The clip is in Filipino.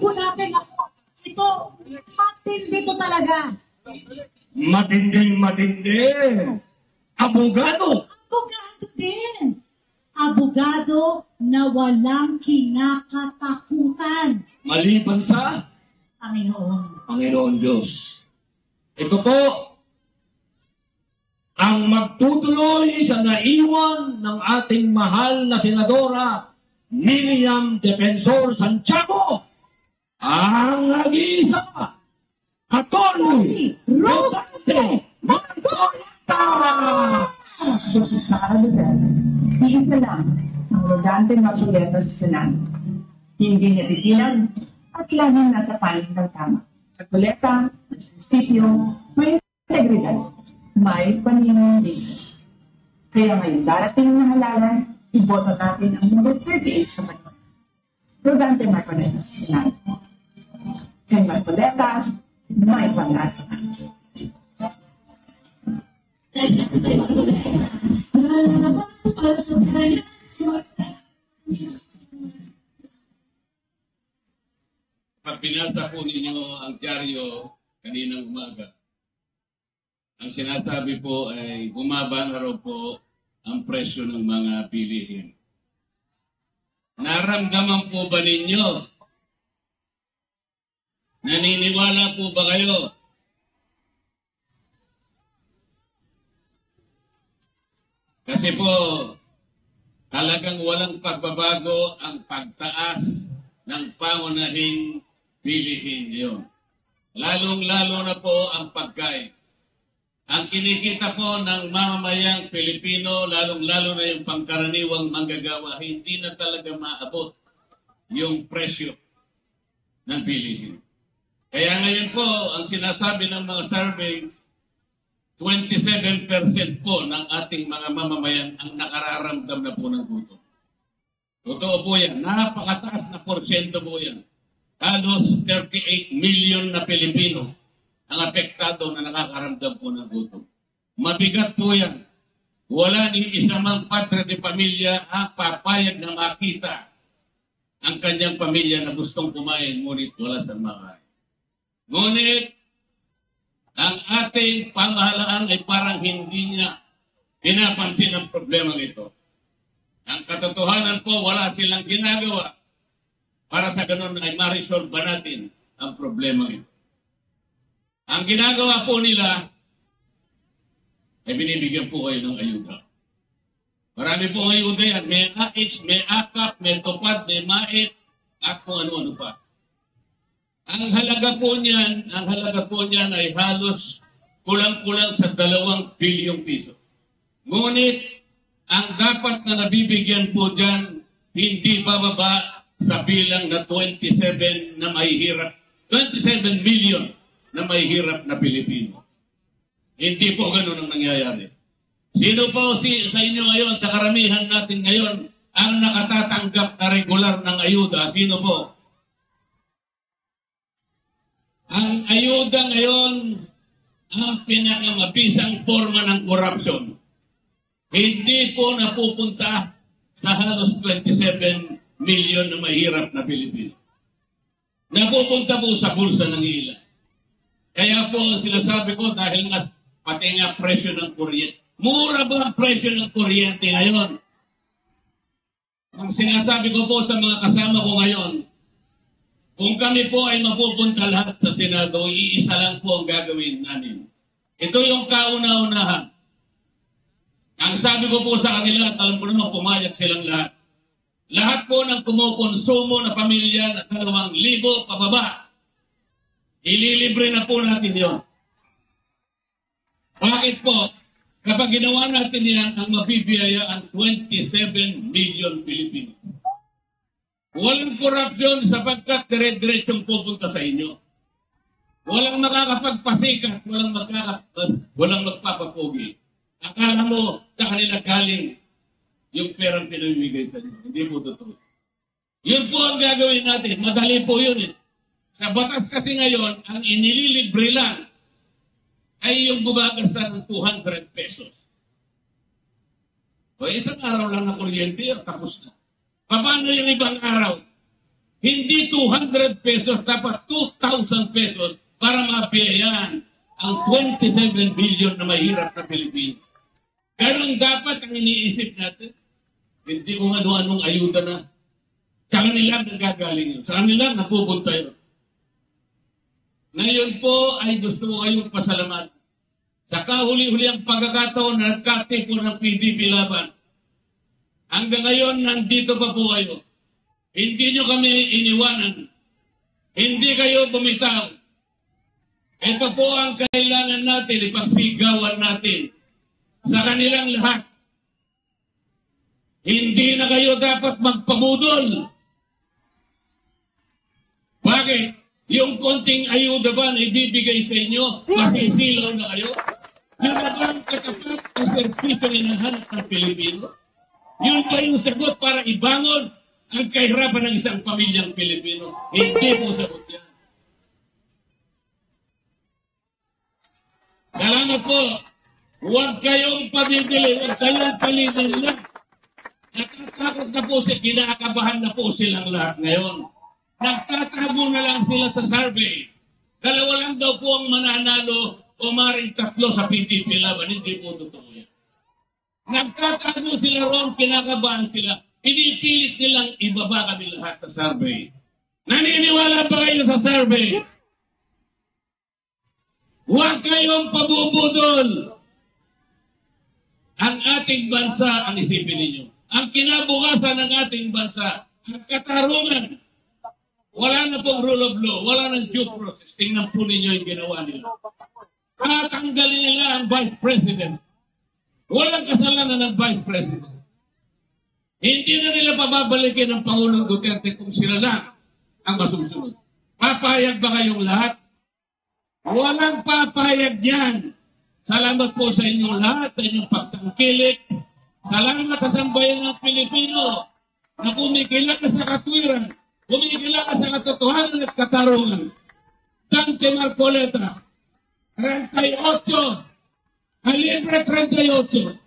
po natin ako. Ito, matindi to talaga. Matinding matindi. Abogado. Abogado din. Abogado na walang kinakatakutan. Maliban sa Panginoon Diyos. Ito po ang magtutuloy sa naiwan ng ating mahal na Senadora Miriam Defensor Santiago, ang nag-iisa, Atty. Rodante Marcoleta. Sa kalugan, iisa lang ang Rodante Marcoleta sa Senado. Hindi natitilan at laging nasa panig ng tama. Marcoleta, prinsipyo, may integridad, may paninindigan. Kaya ngayon darating na halalan, iboto natin ang number 38 sa Manila. Rodante Marcoleta sa Senado. Kay Marcoleta, may pag-asa. Pag binasa po ninyo ang dyaryo kaninang umaga, ang sinasabi po ay bumaba na raw po ang presyo ng mga bilihin. Naramdaman po ba ninyo? Naniniwala po ba kayo? Kasi po, talagang walang pagbabago ang pagtaas ng pangunahing bilihin ngayon. Lalong-lalo na po ang pagkain. Ang kinikita po ng mamamayang Pilipino, lalong-lalo na yung pangkaraniwang manggagawa, hindi na talaga maabot yung presyo ng bilihin. Kaya ngayon po, ang sinasabi ng mga surveys, 27% po ng ating mga mamamayan ang nakararamdam na po ng gutom. Totoo po yan. Napakataas na porsyento po yan. Halos 38 million na Pilipino ang apektado na nakakaramdam po ng gutom. Mabigat po yan. Wala ni isa mang padre de pamilya ang papayag na makita ang kanyang pamilya na gustong kumain, ngunit wala sa makain. Ngunit, ang ating pamahalaan ay parang hindi niya pinapansin ang problema ito. Ang katotohanan po, wala silang ginagawa para sa ganun ay ma-resolve ba natin ang problema ito. Ang ginagawa po nila ay binibigyan po kayo ng ayuda. Marami po ayuda yan. May AX, may AKAP, may TUPAD, may MAIT, at kung ano-ano pa. Ang halaga po niyan ay halos kulang-kulang sa 2 bilyong piso. Ngunit, ang dapat na nabibigyan po dyan, hindi bababa sa bilang na 27 million na mahihirap na Pilipino. Hindi po ganun ang nangyayari. Sino po sa inyo ngayon, sa karamihan natin ngayon, ang nakatatanggap na regular ng ayuda? Sino po? Ang ayuda ngayon, ang pinakamabisang forma ng korupsyon. Hindi po napupunta sa halos 27 million na mahirap na Pilipino. Napupunta po sa bulsa ng ilan. Kaya po sinasabi ko dahil nga pati nga presyo ng kuryente. Mura ba ang presyo ng kuryente ngayon? Ang sinasabi ko po sa mga kasama ko ngayon, kung kami po ay mapupunta lahat sa Senado, iisa lang po ang gagawin namin. Ito yung kauna-unahan. Ang sabi ko po sa kanila, at alam ko naman pumayag silang lahat. Lahat po ng kumukonsumo na pamilya na 2,000 pababa, ililibre na po natin yon. Bakit po? Kapag ginawa natin yan, ang mabibiyaya ang 27 million Pilipino. Walang korupsyon sapagkat dire-diretsong pupunta sa inyo. Walang makakapagpasikat, walang magpapapugi. Akala mo sa kanila galing yung perang pinamimigay sa inyo. Hindi po totoo. Yun po ang gagawin natin. Madali po yun eh. Sa batas kasi ngayon, ang inililibre lang ay yung gumagasa ng 200 pesos. O isang araw lang na kuryente, tapos na. Paano yung ibang araw? Hindi 200 pesos, dapat 2,000 pesos para mabiyayan ang 27 billion na mahirap sa Pilipinas. Ganun dapat ang iniisip natin. Hindi kung ano-anong ayuda na. Sa kanila nanggagaling yun. Sa kanila napupunta yun. Ngayon po ay gusto ko kayong pasalamat. Sa kahuli-huli ang pagkakataon na nagkatipon ng PDP laban. Hanggang ngayon, nandito pa po kayo. Hindi nyo kami iniwanan. Hindi kayo bumitaw. Ito po ang kailangan natin, ipagsigawan natin sa kanilang lahat. Hindi na kayo dapat magpabudol. Bakit? Yung konting ayuda ba na ibibigay sa inyo, masisilaw na kayo? Yun na ba ang katapat na servisyo na hinahanap ng Pilipino? Yun ba yung sagot para ibangon ang kahirapan ng isang pamilyang Pilipino? Hindi po sagot yan. Salamat po. Huwag kayong pabibili, huwag kayong palidin lang. Natatakot na po sila, kinakabahan na po silang lahat ngayon. Nagtatago na lang sila sa survey. Dalawa lang daw po ang mananalo o maring 3 sa PDP laban. Hindi po totoo yan. Nagtatago sila ron, kinakabahan sila. Pinipilit nilang ibaba kami lahat sa survey. Naniniwala ba kayo sa survey? Huwag kayong pabubudol. Ang ating bansa, ang isipin ninyo, ang kinabukasan ng ating bansa, ang katarungan, wala na pong rule of law, wala nang due process. Tingnan po ninyo yung ginawa nila. Tatanggalin nila ang vice president. Walang kasalanan ng vice president. Hindi na nila pababalikin ng Pangulong Duterte kung sila lang ang masusunod. Papayag ba kayong lahat? Walang papayag yan. Salamat po sa inyong lahat, sa inyong pagtangkilik. Salamat sa sambayan ng Pilipino na kumikilala sa katwiran, kumikilala sa katotohanan at katarungan. Dante Marcoleta, 38, Calibre 38,